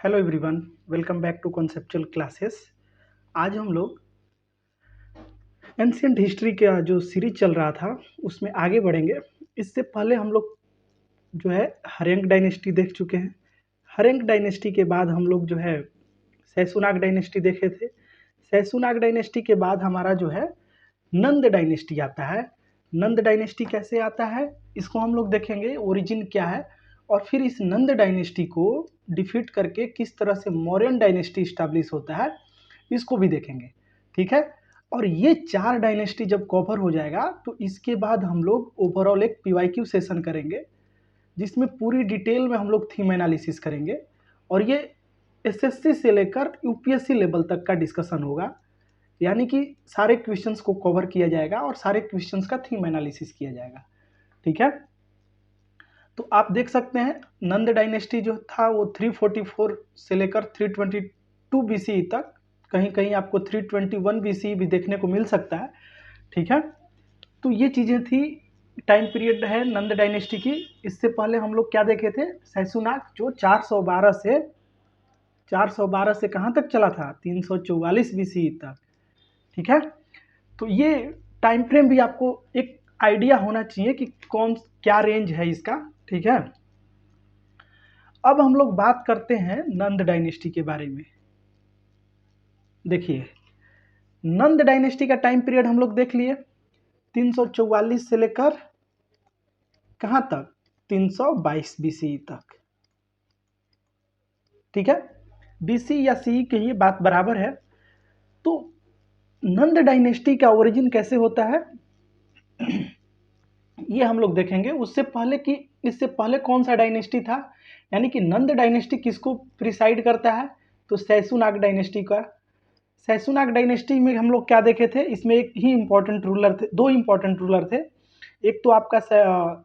Hello everyone, welcome back to conceptual classes. आज हम लोग एंशियंट हिस्ट्री का जो सीरीज चल रहा था उसमें आगे बढ़ेंगे। इससे पहले हम लोग जो है हर्यंक डायनेस्टी देख चुके हैं। हर्यंक डायनेस्टी के बाद हम लोग जो है शैशुनाग डायनेस्टी देखे थे। शैशुनाग डायनेस्टी के बाद हमारा जो है नंद डायनेस्टी आता है। नंद डायनेस्टी कैसे आता है इसको हम लोग देखेंगे, ओरिजिन क्या है, और फिर इस नंद डायनेस्टी को डिफीट करके किस तरह से मौर्यन डायनेस्टी स्टैब्लिश होता है इसको भी देखेंगे। ठीक है, और ये चार डायनेस्टी जब कवर हो जाएगा तो इसके बाद हम लोग ओवरऑल एक पीवाईक्यू सेशन करेंगे जिसमें पूरी डिटेल में हम लोग थीम एनालिसिस करेंगे, और ये एसएससी से लेकर यूपीएससी लेवल तक का डिस्कशन होगा। यानी कि सारे क्वेश्चंस को कवर किया जाएगा और सारे क्वेश्चंस का थीम एनालिसिस किया जाएगा। ठीक है, तो आप देख सकते हैं नंद डायनेस्टी जो था वो 344 से लेकर 322 बीसी तक, कहीं कहीं आपको 321 बीसी भी देखने को मिल सकता है। ठीक है, तो ये चीज़ें थी, टाइम पीरियड है नंद डायनेस्टी की। इससे पहले हम लोग क्या देखे थे, शैशुनाग जो 412 से कहाँ तक चला था, 344 बीसी तक। ठीक है, तो ये टाइम फ्रेम भी आपको एक आइडिया होना चाहिए कि कौन क्या रेंज है इसका। ठीक है, अब हम लोग बात करते हैं नंद डायनेस्टी के बारे में। देखिए, नंद डायनेस्टी का टाइम पीरियड हम लोग देख लिए, 344 से लेकर कहाँ तक, 322 बीसी तक। ठीक है, बीसी या सी के ये बात बराबर है। तो नंद डायनेस्टी का ओरिजिन कैसे होता है ये हम लोग देखेंगे। उससे पहले कि इससे पहले कौन सा डायनेस्टी था, यानी कि नंद डायनेस्टी किसको प्रिसाइड करता है, तो शैशुनाग डायनेस्टी का। शैशुनाग डायनेस्टी में हम लोग क्या देखे थे, इसमें एक ही इम्पोर्टेंट रूलर थे, दो इम्पोर्टेंट रूलर थे। एक तो आपका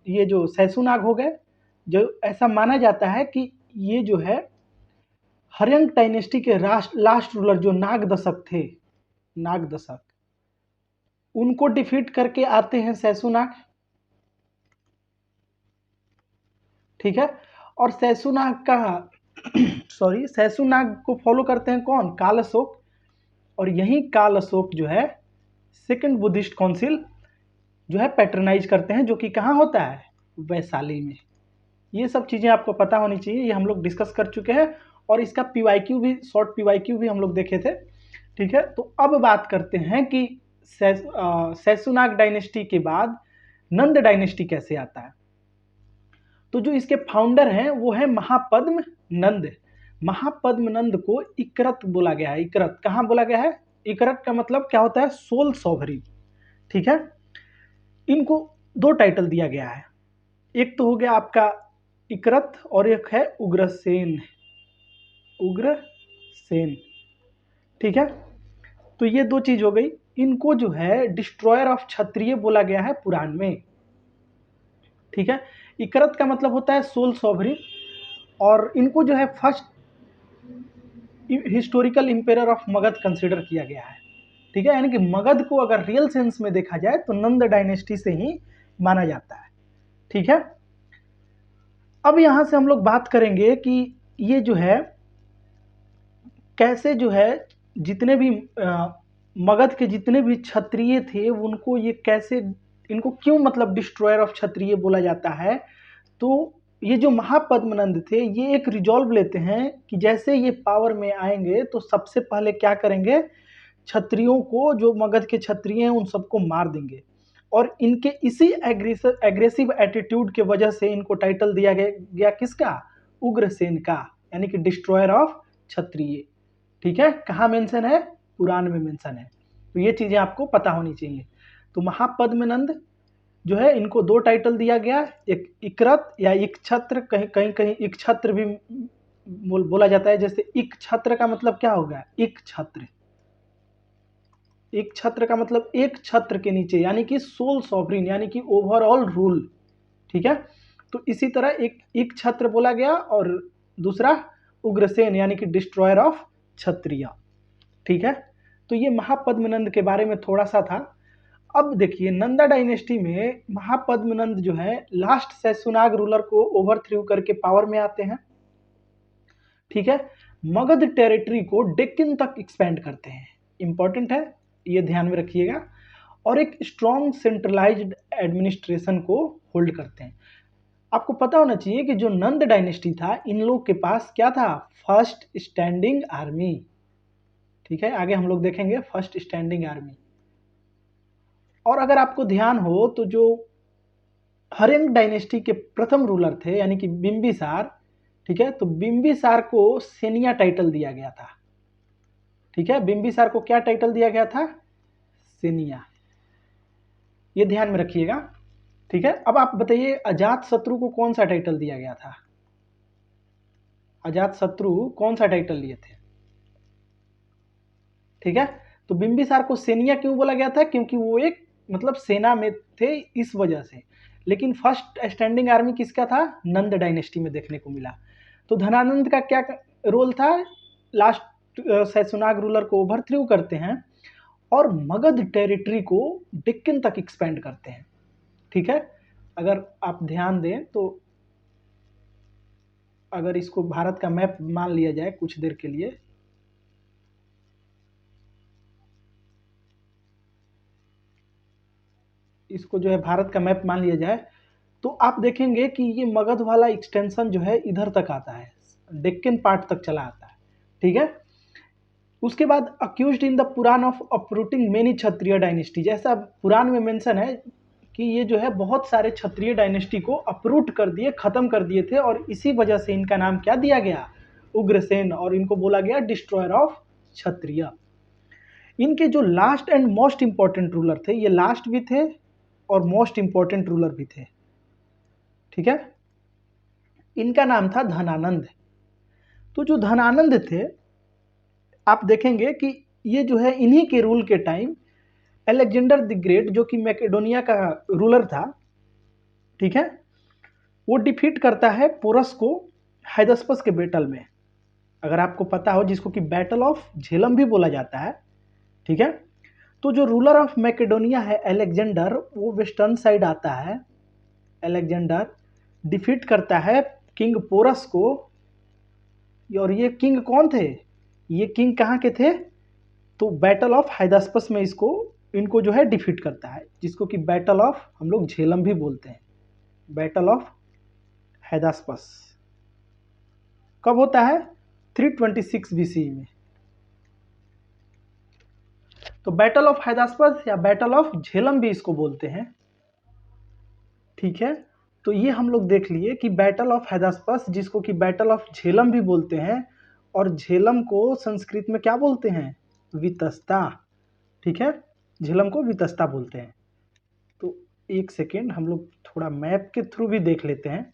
ये जो शैशुनाग हो गए, जो ऐसा माना जाता है कि ये जो है हर्यंक डायनेस्टी के लास्ट रूलर जो नाग दशक थे, नाग दशक, उनको डिफीट करके आते हैं शैशुनाग। ठीक है, और शैशुनाग का शैशुनाग को फॉलो करते हैं कौन, काल अशोक। और यही काल अशोक जो है सेकंड बुद्धिस्ट काउंसिल जो है पैटर्नाइज करते हैं, जो कि कहाँ होता है, वैशाली में। ये सब चीज़ें आपको पता होनी चाहिए, ये हम लोग डिस्कस कर चुके हैं, और इसका पीवाईक्यू भी, शॉर्ट पीवाईक्यू भी हम लोग देखे थे। ठीक है, तो अब बात करते हैं कि शैशुनाग डायनेस्टी के बाद नंद डायनेस्टी कैसे आता है। तो जो इसके फाउंडर हैं वो है महापद्म नंद। महापद्म नंद को इकरत बोला गया है। इकरत कहाँ बोला गया है, इकरत का मतलब क्या होता है, सोल सॉवरिन। ठीक है, इनको दो टाइटल दिया गया है, एक तो हो गया आपका इकरत और एक है उग्रसेन। उग्रसेन, ठीक है, तो ये दो चीज हो गई। इनको जो है डिस्ट्रॉयर ऑफ क्षत्रिय बोला गया है पुराण में। ठीक है, इकरत का मतलब होता है सोल सॉवरिन, और इनको जो है first historical emperor of Magadha consider किया गया है। ठीक है, यानी कि मगध को अगर रियल सेंस में देखा जाए तो नंद डायनेस्टी से ही माना जाता है। ठीक है, अब यहां से हम लोग बात करेंगे कि ये जो है कैसे जो है जितने भी मगध के जितने भी क्षत्रिय थे उनको ये कैसे, इनको क्यों मतलब डिस्ट्रॉयर ऑफ क्षत्रिय बोला जाता है। तो ये जो महापद्मनंद थे ये एक रिजॉल्व लेते हैं कि जैसे ये पावर में आएंगे तो सबसे पहले क्या करेंगे, क्षत्रियों को, जो मगध के क्षत्रिय हैं उन सबको मार देंगे। और इनके इसी एग्रेसिव एटीट्यूड के वजह से इनको टाइटल दिया गया किसका, उग्रसेन का, यानी कि डिस्ट्रॉयर ऑफ क्षत्रिय। ठीक है, कहाँ मेंशन है, पुराण में मेंशन है। तो ये चीजें आपको पता होनी चाहिए। तो महापद्मनंद जो है इनको दो टाइटल दिया गया, एक इकरत या इकछत्र, कहीं कहीं कहीं इकछत्र भी बोला जाता है। जैसे इकछत्र का मतलब क्या होगा, इकछत्र, एक छत्र का मतलब एक छत्र के नीचे, यानी कि सोल सॉवरिन, यानी कि ओवरऑल रूल। ठीक है, तो इसी तरह एक छत्र बोला गया, और दूसरा उग्रसेन यानी कि डिस्ट्रॉयर ऑफ क्षत्रिय। ठीक है, तो ये महापद्मनंद के बारे में थोड़ा सा था। अब देखिए नंदा डायनेस्टी में महापद्मनंद जो है लास्ट शैशुनाग रूलर को ओवरथ्रो करके पावर में आते हैं। ठीक है, मगध टेरिटरी को डेक्कन तक एक्सपेंड करते हैं। इंपॉर्टेंट है, ये ध्यान में रखिएगा। और एक स्ट्रॉन्ग सेंट्रलाइज्ड एडमिनिस्ट्रेशन को होल्ड करते हैं। आपको पता होना चाहिए कि जो नंद डायनेस्टी था, इन लोग के पास क्या था? First standing army. ठीक है, आगे हम लोग देखेंगे फर्स्ट स्टैंडिंग आर्मी। और अगर आपको ध्यान हो तो जो हर्यंक डायनेस्टी के प्रथम रूलर थे यानी कि बिंबिसार, ठीक है, तो बिंबिसार को सेनिया टाइटल दिया गया था। ठीक है, बिंबिसार को क्या टाइटल दिया गया था? सेनिया। ये ध्यान में रखिएगा। ठीक है, अब आप बताइए अजात शत्रु को कौन सा टाइटल दिया गया था? अजात शत्रु कौन सा टाइटल लिए थे? ठीक है, तो बिंबिसार को सेनिया क्यों बोला गया था? क्योंकि वो एक मतलब सेना में थे, इस वजह से। लेकिन फर्स्ट स्टैंडिंग आर्मी किसका था? नंद डायनेस्टी में देखने को मिला। तो धनानंद का क्या रोल था? लास्ट शैशुनाग रूलर को ओवरथ्रो करते हैं और मगध टेरिटरी को डेक्कन तक एक्सपेंड करते हैं। ठीक है, अगर आप ध्यान दें तो अगर इसको भारत का मैप मान लिया जाए कुछ देर के लिए, इसको जो है भारत का मैप मान लिया जाए, तो आप देखेंगे कि ये मगध वाला एक्सटेंशन जो है इधर तक आता है, डेक्कन पार्ट तक चला आता है। ठीक है, उसके बाद accused in the Purana of uprooting many Kshatriya dynasty, जैसा पुराण में मेंशन है कि ये जो है बहुत सारे क्षत्रिय डायनेस्टी को अपरूट कर दिए, खत्म कर दिए थे, और इसी वजह से इनका नाम क्या दिया गया? उग्रसेन, और इनको बोला गया डिस्ट्रॉयर ऑफ क्षत्रिय। इनके जो last and most important ruler थे, ये लास्ट भी थे और मोस्ट इंपॉर्टेंट रूलर भी थे। ठीक है, इनका नाम था धनानंद। तो जो धनानंद थे, आप देखेंगे कि ये जो है इन्हीं के रूल के टाइम अलेक्जेंडर द ग्रेट, जो कि मैकेडोनिया का रूलर था, ठीक है, वो डिफीट करता है पोरस को हाइदस्पस के बैटल में। अगर आपको पता हो, जिसको कि बैटल ऑफ झेलम भी बोला जाता है। ठीक है, तो जो रूलर ऑफ मैकेडोनिया है अलेक्जेंडर, वो वेस्टर्न साइड आता है। अलेक्जेंडर डिफीट करता है किंग पोरस को। और ये किंग कौन थे? ये किंग कहाँ के थे? तो बैटल ऑफ हाइदास्पस में इनको जो है डिफीट करता है, जिसको कि बैटल ऑफ हम लोग झेलम भी बोलते हैं। बैटल ऑफ हाइदास्पस कब होता है? 326 बीसी में। तो बैटल ऑफ हाइदास्पस या बैटल ऑफ झेलम भी इसको बोलते हैं। ठीक है, तो ये हम लोग देख लिए कि बैटल ऑफ हाइदास्पस, जिसको कि बैटल ऑफ झेलम भी बोलते हैं, और झेलम को संस्कृत में क्या बोलते हैं? वितस्ता। ठीक है, झेलम को वितस्ता बोलते हैं। तो एक सेकेंड, हम लोग थोड़ा मैप के थ्रू भी देख लेते हैं।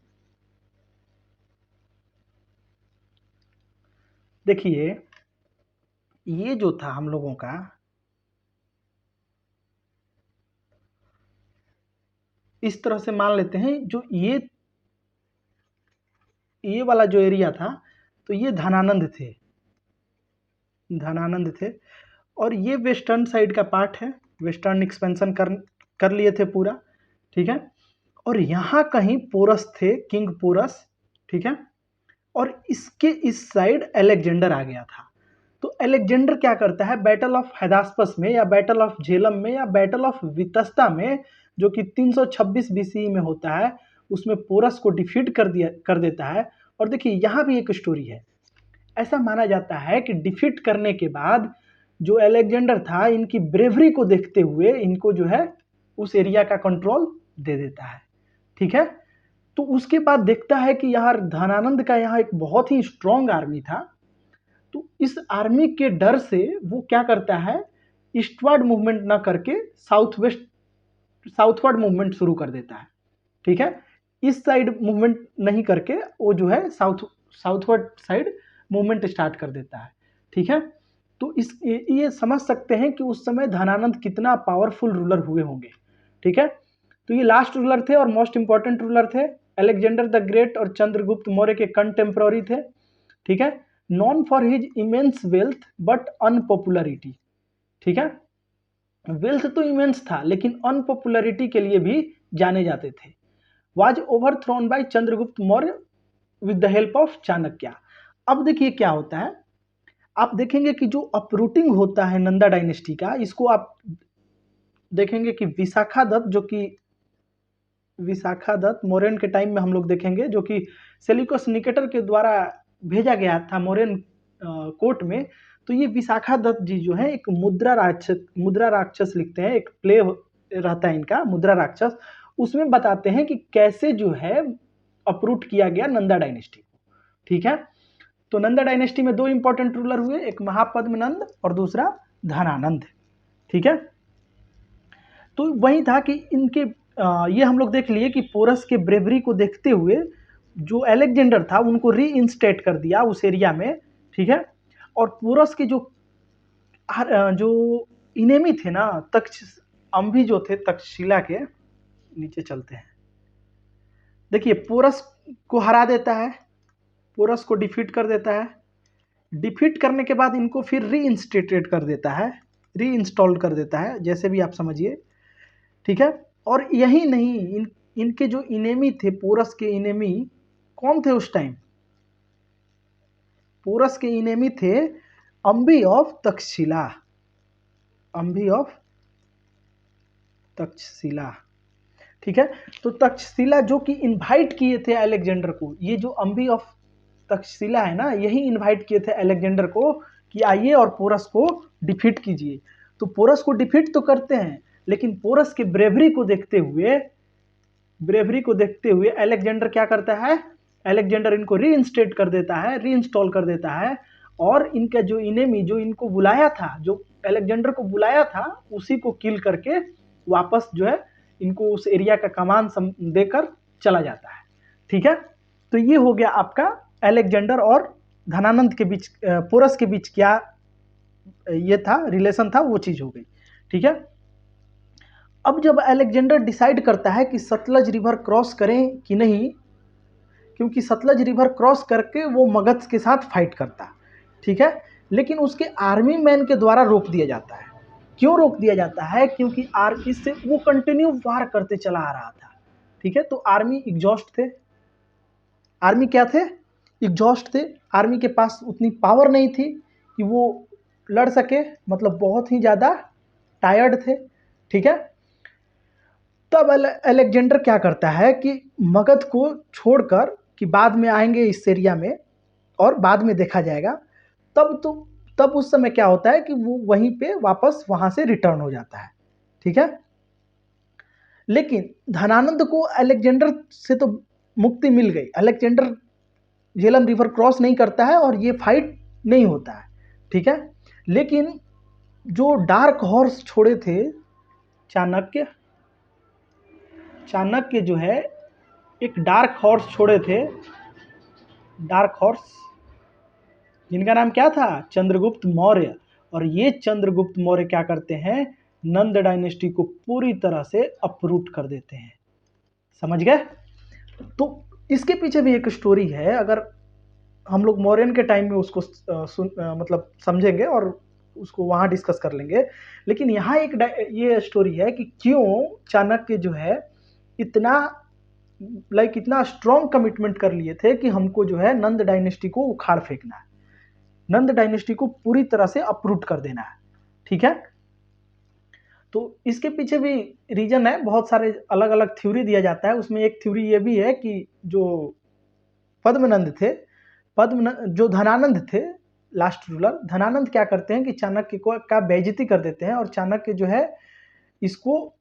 देखिए, ये जो था हम लोगों का, इस तरह से मान लेते हैं, जो ये वाला जो एरिया था, तो ये धनानंद थे, धनानंद थे। और ये वेस्टर्न साइड का पार्ट है, वेस्टर्न एक्सपेंशन कर लिए थे पूरा। ठीक है, और यहाँ कहीं पोरस थे, किंग पोरस। ठीक है, और इसके इस साइड अलेक्जेंडर आ गया था। तो अलेक्जेंडर क्या करता है? बैटल ऑफ हाइदास्पस में या बैटल ऑफ झेलम में या बैटल ऑफ वितस्ता में, जो कि 326 बीसी में होता है, उसमें पोरस को डिफीट कर देता है। और देखिए, यहाँ भी एक स्टोरी है। ऐसा माना जाता है कि डिफीट करने के बाद जो अलेक्जेंडर था, इनकी ब्रेवरी को देखते हुए इनको जो है उस एरिया का कंट्रोल दे देता है। ठीक है, तो उसके बाद देखता है कि यार धनानंद का यहाँ एक बहुत ही स्ट्रॉन्ग आर्मी था। तो इस आर्मी के डर से वो क्या करता है? ईस्टवर्ड मूवमेंट ना करके साउथवर्ड मूवमेंट शुरू कर देता है। ठीक है, इस साइड मूवमेंट नहीं करके वो जो है साउथवर्ड साइड मूवमेंट स्टार्ट कर देता है। ठीक है, तो ये समझ सकते हैं कि उस समय धनानंद कितना पावरफुल रूलर हुए होंगे। ठीक है, तो ये लास्ट रूलर थे और मोस्ट इंपॉर्टेंट रूलर थे। अलेक्जेंडर द ग्रेट और चंद्रगुप्त मौर्य के कंटेम्प्रोरी थे। ठीक है, known for his immense wealth but unpopularity. ठीक है, वेल्थ तो इमेंस था, लेकिन अनपॉपुलरिटी के लिए भी जाने जाते थे। Was overthrown by Chandragupta Maurya with the help of Chanakya. अब देखिए क्या होता है, आप देखेंगे कि जो अपरूटिंग होता है नंदा डायनेस्टी का, इसको आप देखेंगे कि विशाखा दत्त मौर्यन के टाइम में हम लोग देखेंगे, जो कि सेल्यूकस निकेटर के द्वारा भेजा गया था मौर्यन कोर्ट में। तो ये विशाखा दत्त जी जो है एक मुद्रा राक्षस लिखते हैं, एक प्ले रहता है इनका मुद्रा राक्षस, उसमें बताते हैं कि कैसे जो है अपरूट किया गया नंदा डायनेस्टी को। ठीक है, तो नंदा डायनेस्टी में दो इंपॉर्टेंट रूलर हुए, एक महापद्मनंद और दूसरा धनानंद। ठीक है, तो वही था कि इनके ये हम लोग देख लिए कि पोरस के ब्रेवरी को देखते हुए जो अलेक्जेंडर था उनको रीइंस्टेट कर दिया उस एरिया में। ठीक है, और पोरस के जो इनेमी थे ना, अम्भी जो थे तक्षशिला के, नीचे चलते हैं, देखिए पोरस को हरा देता है, पोरस को डिफीट कर देता है। डिफीट करने के बाद इनको फिर रीइंस्टेटेड कर देता है, रीइंस्टॉल कर देता है, जैसे भी आप समझिए। ठीक है, और यही नहीं, इनके जो इनेमी थे, पोरस के इनेमी कौन थे उस टाइम? पोरस के इनेमी थे अम्भी ऑफ तक्षशिला, अम्भी ऑफ तक्षशिला। ठीक है, तो तक्षशिला जो कि इनवाइट किए थे अलेक्जेंडर को, ये जो अम्भी ऑफ तक्षशिला है ना, यही इनवाइट किए थे अलेक्जेंडर को कि आइए और पोरस को डिफीट कीजिए। तो पोरस को डिफीट तो करते हैं, लेकिन पोरस के ब्रेवरी को देखते हुए अलेक्जेंडर क्या करता है? अलेक्जेंडर इनको रीइंस्टेट कर देता है, रीइंस्टॉल कर देता है, और इनका जो इनेमी, जो इनको बुलाया था, जो अलेक्जेंडर को बुलाया था, उसी को किल करके वापस जो है इनको उस एरिया का कमान देकर चला जाता है। ठीक है, तो ये हो गया आपका अलेक्जेंडर और धनानंद के बीच, पोरस के बीच क्या ये था, रिलेशन था, वो चीज हो गई। ठीक है, अब जब अलेक्जेंडर डिसाइड करता है कि सतलज रिवर क्रॉस करें कि नहीं, क्योंकि सतलज रिवर क्रॉस करके वो मगध के साथ फाइट करता, ठीक है, लेकिन उसके आर्मी मैन के द्वारा रोक दिया जाता है। क्यों रोक दिया जाता है? क्योंकि इससे वो कंटिन्यू वार करते चला आ रहा था। ठीक है, तो आर्मी एग्जॉस्ट थे, आर्मी क्या थे? एग्जॉस्ट थे, आर्मी के पास उतनी पावर नहीं थी कि वो लड़ सके, मतलब बहुत ही ज़्यादा टायर्ड थे। ठीक है, तब अलेक्जेंडर क्या करता है कि मगध को छोड़कर, कि बाद में आएंगे इस एरिया में और बाद में देखा जाएगा, तब उस समय क्या होता है कि वो वहीं पे वापस वहां से रिटर्न हो जाता है। ठीक है, लेकिन धनानंद को अलेक्जेंडर से तो मुक्ति मिल गई, अलेक्जेंडर झेलम रिवर क्रॉस नहीं करता है और ये फाइट नहीं होता है। ठीक है, लेकिन जो डार्क हॉर्स छोड़े थे चाणक्य जो है एक डार्क हॉर्स छोड़े थे, डार्क हॉर्स, जिनका नाम क्या था? चंद्रगुप्त मौर्य। और ये चंद्रगुप्त मौर्य क्या करते हैं? नंद डायनेस्टी को पूरी तरह से अपरूट कर देते हैं। समझ गए? तो इसके पीछे भी एक स्टोरी है, अगर हम लोग मौर्यन के टाइम में उसको मतलब समझेंगे और उसको वहां डिस्कस कर लेंगे। लेकिन यहाँ एक ये स्टोरी है कि क्यों चाणक्य जो है इतना इतना स्ट्रॉन्ग कमिटमेंट कर लिए थे कि हमको जो है नंद डायनेस्टी को उखाड़ फेंकना है, नंद डायनेस्टी को पूरी तरह से अपरूट कर देना है। ठीक है, तो इसके पीछे भी रीजन है, बहुत सारे अलग अलग थ्योरी दिया जाता है। उसमें एक थ्योरी ये भी है कि जो पद्मनंद थे, जो धनानंद थे, लास्ट रूलर धनानंद, क्या करते हैं कि चाणक्य को का बेइज्जती कर देते हैं, और चाणक्य जो है इसको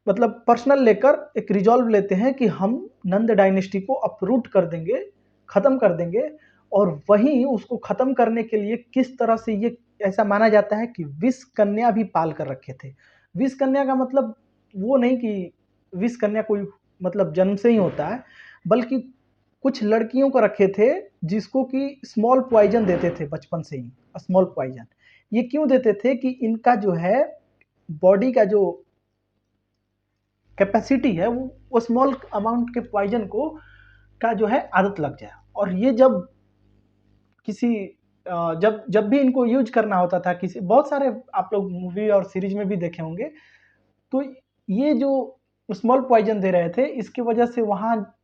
मतलब पर्सनल लेकर एक रिजॉल्व लेते हैं कि हम नंद डायनेस्टी को अपरूट कर देंगे, खत्म कर देंगे। और वहीं उसको खत्म करने के लिए किस तरह से, ये ऐसा माना जाता है कि विष कन्या भी पाल कर रखे थे। विष कन्या का मतलब वो नहीं कि विष कन्या कोई मतलब जन्म से ही होता है, बल्कि कुछ लड़कियों को रखे थे जिसको कि स्मॉल पॉइजन देते थे बचपन से ही, स्मॉल पॉइजन। ये क्यों देते थे? कि इनका जो है बॉडी का जो कैपेसिटी है वो स्मॉल अमाउंट के पॉइजन को का जो है आदत लग जाए। और ये जब किसी जब भी इनको यूज करना होता था, किसी बहुत सारे आप लोग मूवी और सीरीज में भी देखे होंगे, तो ये जो स्मॉल पॉइजन दे रहे थे, इसकी वजह से वहाँ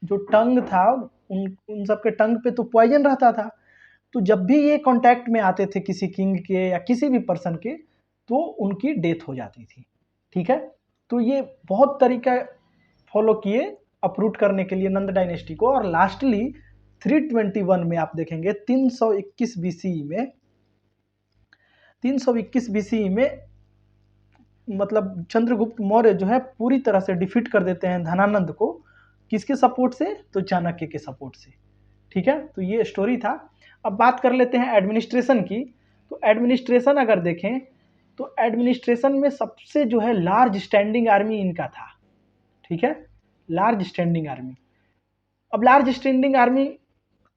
जो टंग था, उन सबके टंग पे तो पॉइजन रहता था, तो जब भी ये कांटेक्ट में आते थे किसी किंग के या किसी भी पर्सन के, तो उनकी डेथ हो जाती थी। ठीक है, तो ये बहुत तरीका फॉलो किए अपरूट करने के लिए नंद डायनेस्टी को, और लास्टली 321 में आप देखेंगे 321 बीसीई में 321 बीसीई में मतलब चंद्रगुप्त मौर्य जो है पूरी तरह से डिफीट कर देते हैं धनानंद को। किसके सपोर्ट से? तो चाणक्य के सपोर्ट से। ठीक है, तो ये स्टोरी था। अब बात कर लेते हैं एडमिनिस्ट्रेशन की। तो एडमिनिस्ट्रेशन अगर देखें तो एडमिनिस्ट्रेशन में सबसे जो है लार्ज स्टैंडिंग आर्मी इनका था। ठीक है, लार्ज स्टैंडिंग आर्मी। अब लार्ज स्टैंडिंग आर्मी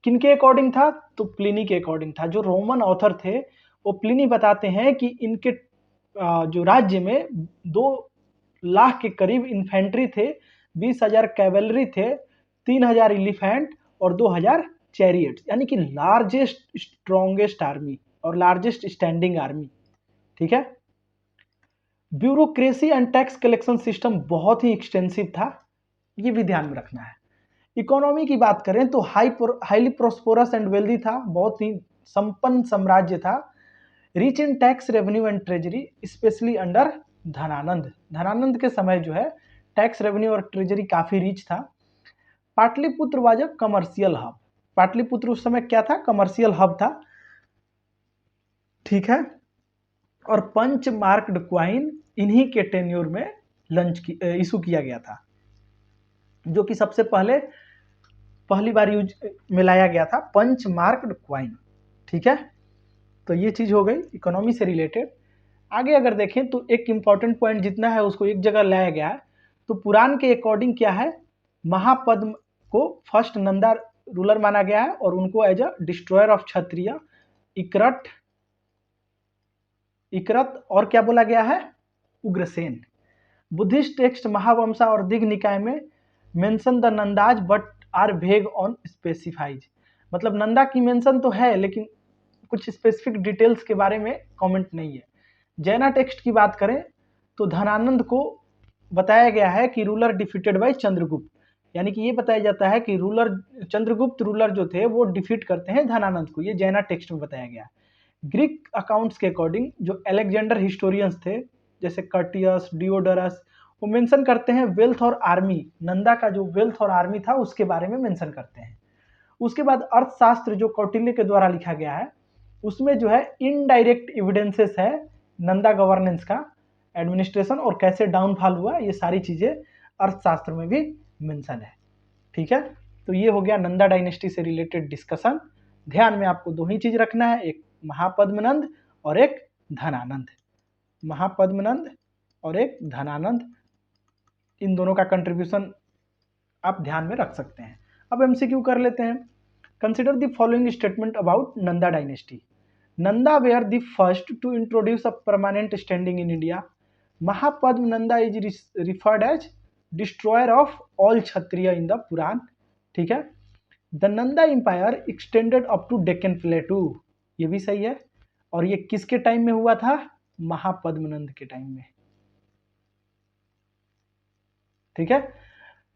किनके अकॉर्डिंग था? तो प्लिनी के अकॉर्डिंग था। जो रोमन ऑथर थे वो प्लिनी बताते हैं कि इनके जो राज्य में 2 लाख के करीब इन्फेंट्री थे, 20,000 कैवेलरी थे, 3,000 एलिफेंट और 2,000 चैरियट्स, यानी कि लार्जेस्ट स्ट्रॉन्गेस्ट आर्मी और लार्जेस्ट स्टैंडिंग आर्मी। ठीक है, bureaucracy and tax collection system बहुत ही एक्सटेंसिव था, ये भी ध्यान में रखना है। इकोनॉमी की बात करें तो हाईली प्रोस्पोरस एंड वेल्दी था, बहुत ही संपन्न साम्राज्य था। Rich in tax revenue and treasury, specially under Dhanananda. Dhanananda के समय जो है टैक्स रेवेन्यू और ट्रेजरी काफी रिच था। Pataliputra was a commercial hub. Pataliputra उस समय क्या था? कमर्शियल हब था। ठीक है, और पंच मार्क्ड क्वाइन इन्हीं के टेन्योर में इशू किया गया था, जो कि सबसे पहली बार यूज में लाया गया था, पंच मार्क्ड क्वाइन। ठीक है, तो ये चीज हो गई इकोनॉमी से रिलेटेड। आगे अगर देखें तो एक इंपॉर्टेंट पॉइंट जितना है उसको एक जगह लाया गया है। तो पुराण के अकॉर्डिंग क्या है, महापद्म को फर्स्ट नंदा रूलर माना गया है और उनको एज अ डिस्ट्रॉयर ऑफ क्षत्रिय इकरत और क्या बोला गया है? उग्रसेन। बुद्धिस्ट टेक्स्ट महावंशा और दिग् निकाय में mention the Nandas but are vague on specifics. मतलब नंदा की मेंशन तो है लेकिन कुछ स्पेसिफिक डिटेल्स के बारे में कमेंट नहीं है। जैना टेक्स्ट की बात करें तो धनानंद को बताया गया है कि रूलर डिफीटेड बाय चंद्रगुप्त, यानी कि ये बताया जाता है कि चंद्रगुप्त रूलर जो थे वो डिफीट करते हैं धनानंद को, ये जैना टेक्स्ट में बताया गया है। ग्रीक अकाउंट्स के अकॉर्डिंग जो अलेक्जेंडर हिस्टोरियंस थे जैसे कर्टियस, डियोडरस, वो मेंशन करते हैं वेल्थ और आर्मी, नंदा का जो वेल्थ और आर्मी था उसके बारे में मेंशन करते हैं। उसके बाद अर्थशास्त्र जो कौटिल्य के द्वारा लिखा गया है उसमें जो है इनडायरेक्ट एविडेंसेस है नंदा गवर्नेंस का, एडमिनिस्ट्रेशन और कैसे डाउनफॉल हुआ, ये सारी चीजें अर्थशास्त्र में भी मेंशन है। ठीक है, तो ये हो गया नंदा डायनेस्टी से रिलेटेड डिस्कशन। ध्यान में आपको 2 ही चीज रखना है, एक महापद्मनंद और एक धनानंद। महापद्मनंद और एक धनानंद, इन दोनों का कंट्रीब्यूशन आप ध्यान में रख सकते हैं। अब एमसीक्यू कर लेते हैं। Consider the following statement about Nanda dynasty. Nanda were the first to introduce a permanent standing in India. Mahapadma Nanda is referred as destroyer of all Kshatriya in the Purana. ठीक है, the Nanda empire extended up to Deccan plateau, ये भी सही है। और ये किसके टाइम में हुआ था? महापद्मनंद के टाइम में। ठीक है,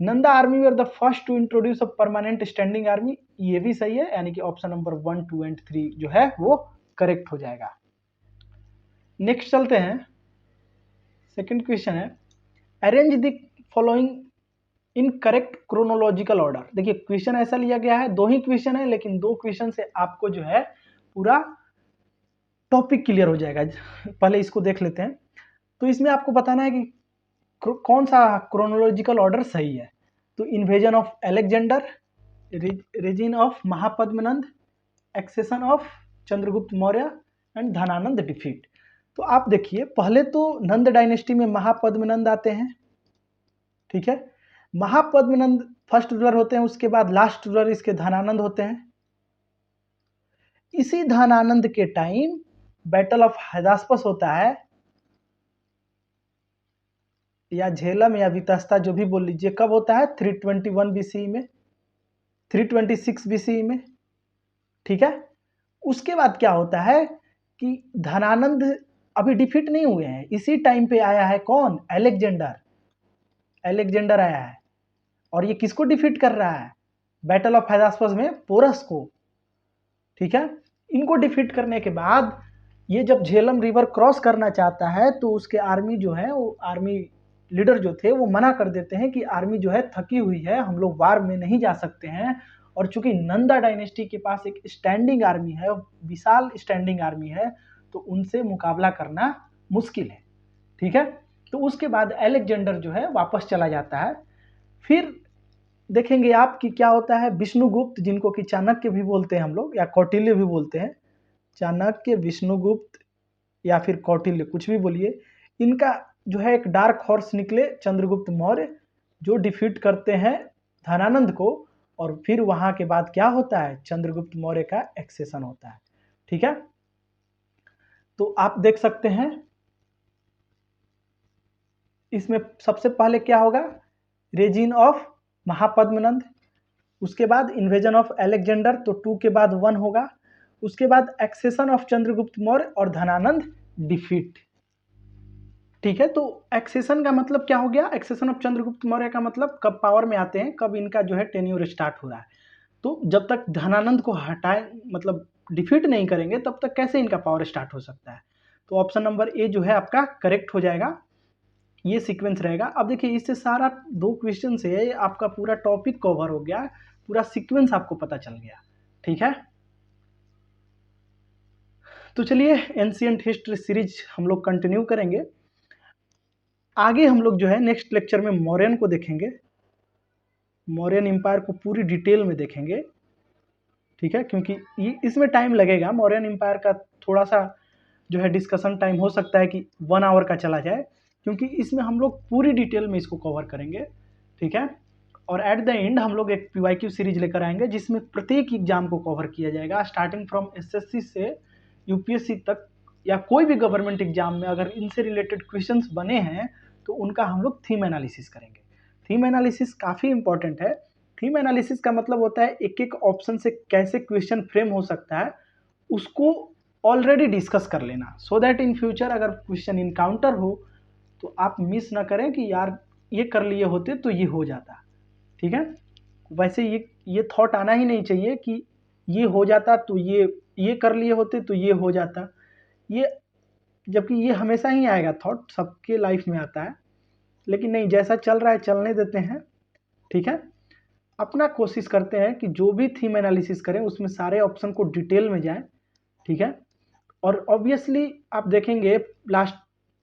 Nanda army were the first to introduce a permanent standing army, ये भी सही है, यानी कि ऑप्शन नंबर 1, 2 एंड 3 जो है वो करेक्ट हो जाएगा। नेक्स्ट चलते हैं, सेकंड क्वेश्चन है arrange the following in correct chronological order. देखिए क्वेश्चन ऐसा लिया गया है, 2 ही क्वेश्चन है लेकिन 2 क्वेश्चन से आपको जो है पूरा टॉपिक क्लियर हो जाएगा। पहले इसको देख लेते हैं। तो इसमें आपको बताना है कि कौन सा क्रोनोलॉजिकल ऑर्डर सही है। तो invasion of Alexander, reign of Mahapadmananda, accession of Chandragupta Maurya and Dhanananda defeat. तो आप देखिए पहले तो नंद डायनेस्टी में महापद्मनंद आते हैं। ठीक है, महापद्मनंद फर्स्ट रूलर होते हैं, उसके बाद लास्ट रूलर इसके धनानंद होते हैं। इसी धनानंद के टाइम बैटल ऑफ हदास्पस होता है, या झेलम या वितस्ता जो भी बोल लीजिए। कब होता है? 321 बीसी में, 326 बीसी में। ठीक है, उसके बाद क्या होता है कि धनानंद अभी डिफीट नहीं हुए हैं, इसी टाइम पे आया है कौन? अलेक्जेंडर आया है। और ये किसको डिफीट कर रहा है? बैटल ऑफ हदास्पस में पोरस को। ठीक है। इनको डिफीट करने के बाद ये जब झेलम रिवर क्रॉस करना चाहता है तो उसके आर्मी जो है, वो आर्मी लीडर जो थे वो मना कर देते हैं कि आर्मी जो है थकी हुई है, हम लोग वार में नहीं जा सकते हैं। और चूंकि नंदा डायनेस्टी के पास एक स्टैंडिंग आर्मी है, विशाल स्टैंडिंग आर्मी है, तो उनसे मुकाबला करना मुश्किल है। ठीक है। तो उसके बाद अलेक्जेंडर जो है वापस चला जाता है। फिर देखेंगे आप कि क्या होता है, विष्णुगुप्त, जिनको कि चाणक्य भी बोलते हैं हम लोग, या कौटिल्य भी बोलते हैं, चाणक्य, विष्णुगुप्त या फिर कौटिल्य, कुछ भी बोलिए, इनका जो है एक डार्क हॉर्स निकले चंद्रगुप्त मौर्य, जो डिफीट करते हैं धनानंद को। और फिर वहां के बाद क्या होता है, चंद्रगुप्त मौर्य का एक्सेशन होता है। ठीक है। तो आप देख सकते हैं इसमें सबसे पहले क्या होगा, रेजिन ऑफ महापद्मनंद, उसके बाद इन्वेजन ऑफ अलेक्जेंडर, तो 2 के बाद 1 होगा। उसके बाद एक्सेशन ऑफ चंद्रगुप्त मौर्य और धनानंद डिफीट। ठीक है। तो एक्सेशन का मतलब क्या हो गया, एक्सेशन ऑफ चंद्रगुप्त मौर्य का मतलब कब पावर में आते हैं, कब इनका जो है टेन्योर स्टार्ट हो रहा है। तो जब तक धनानंद को हटाए, मतलब डिफीट नहीं करेंगे, तब तक कैसे इनका पावर स्टार्ट हो सकता है। तो ऑप्शन नंबर ए जो है आपका करेक्ट हो जाएगा, ये सीक्वेंस रहेगा। अब देखिए इससे सारा 2 क्वेश्चन से आपका पूरा टॉपिक कवर हो गया, पूरा सीक्वेंस आपको पता चल गया। ठीक है। तो चलिए एंशिएंट हिस्ट्री सीरीज हम लोग कंटिन्यू करेंगे। आगे हम लोग जो है नेक्स्ट लेक्चर में मौर्यन को देखेंगे, मौर्यन एम्पायर को पूरी डिटेल में देखेंगे। ठीक है। क्योंकि ये इसमें टाइम लगेगा, मौर्यन एम्पायर का थोड़ा सा जो है डिस्कशन टाइम हो सकता है कि 1 आवर का चला जाए, क्योंकि इसमें हम लोग पूरी डिटेल में इसको कवर करेंगे। ठीक है। और एट द एंड हम लोग एक PYQ सीरीज लेकर आएंगे, जिसमें प्रत्येक एग्जाम को कवर किया जाएगा, स्टार्टिंग फ्रॉम SSC से UPSC तक, या कोई भी गवर्नमेंट एग्जाम में अगर इनसे रिलेटेड क्वेश्चंस बने हैं तो उनका हम लोग थीम एनालिसिस करेंगे। थीम एनालिसिस काफ़ी इंपॉर्टेंट है। थीम एनालिसिस का मतलब होता है एक एक ऑप्शन से कैसे क्वेश्चन फ्रेम हो सकता है, उसको ऑलरेडी डिस्कस कर लेना, सो दैट इन फ्यूचर अगर क्वेश्चन इनकाउंटर हो तो आप मिस ना करें कि यार ये कर लिए होते तो ये हो जाता। ठीक है। वैसे ये थॉट आना ही नहीं चाहिए कि ये हो जाता तो ये कर लिए होते तो ये हो जाता, ये जबकि ये हमेशा ही आएगा, थॉट सबके लाइफ में आता है। लेकिन नहीं, जैसा चल रहा है चलने देते हैं। ठीक है। अपना कोशिश करते हैं कि जो भी थीम एनालिसिस करें उसमें सारे ऑप्शन को डिटेल में जाएं। ठीक है। और ऑब्वियसली आप देखेंगे लास्ट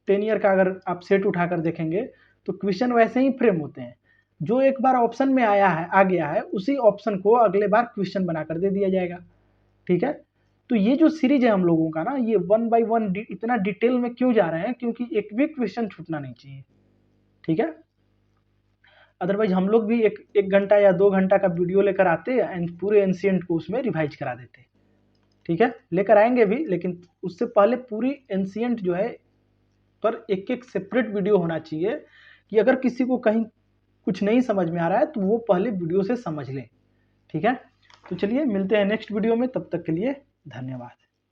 10 ईयर का अगर आप सेट उठाकर देखेंगे तो क्वेश्चन वैसे ही फ्रेम होते हैं, जो एक बार ऑप्शन में आया है, आ गया है, उसी ऑप्शन को अगले बार क्वेश्चन बनाकर दे दिया जाएगा। ठीक है। तो ये जो सीरीज है हम लोगों का ना, ये 1 बाय 1 इतना डिटेल में क्यों जा रहे हैं, क्योंकि एक भी क्वेश्चन छूटना नहीं चाहिए। ठीक है। अदरवाइज हम लोग भी एक घंटा या 2 घंटा का वीडियो लेकर आते एंड पूरे एंशिएंट को उसमें रिवाइज करा देते। ठीक है। लेकर आएंगे भी, लेकिन उससे पहले पूरी एंशिएंट जो है पर एक एक सेपरेट वीडियो होना चाहिए, कि अगर किसी को कहीं कुछ नहीं समझ में आ रहा है तो वो पहले वीडियो से समझ ले। ठीक है। तो चलिए मिलते हैं नेक्स्ट वीडियो में, तब तक के लिए धन्यवाद।